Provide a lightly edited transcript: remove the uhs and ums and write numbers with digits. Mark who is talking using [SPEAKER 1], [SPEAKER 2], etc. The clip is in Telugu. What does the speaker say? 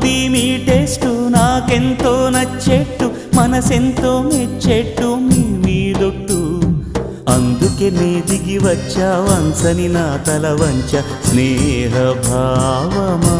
[SPEAKER 1] ఉంది మీ టేస్టు నాకెంతో నచ్చేట్టు మనసెంతో మెచ్చేట్టు మీ మీదొట్టు అందుకే నే దిగి వచ్చా వంచని నా తల వంచ స్నేహ భావమా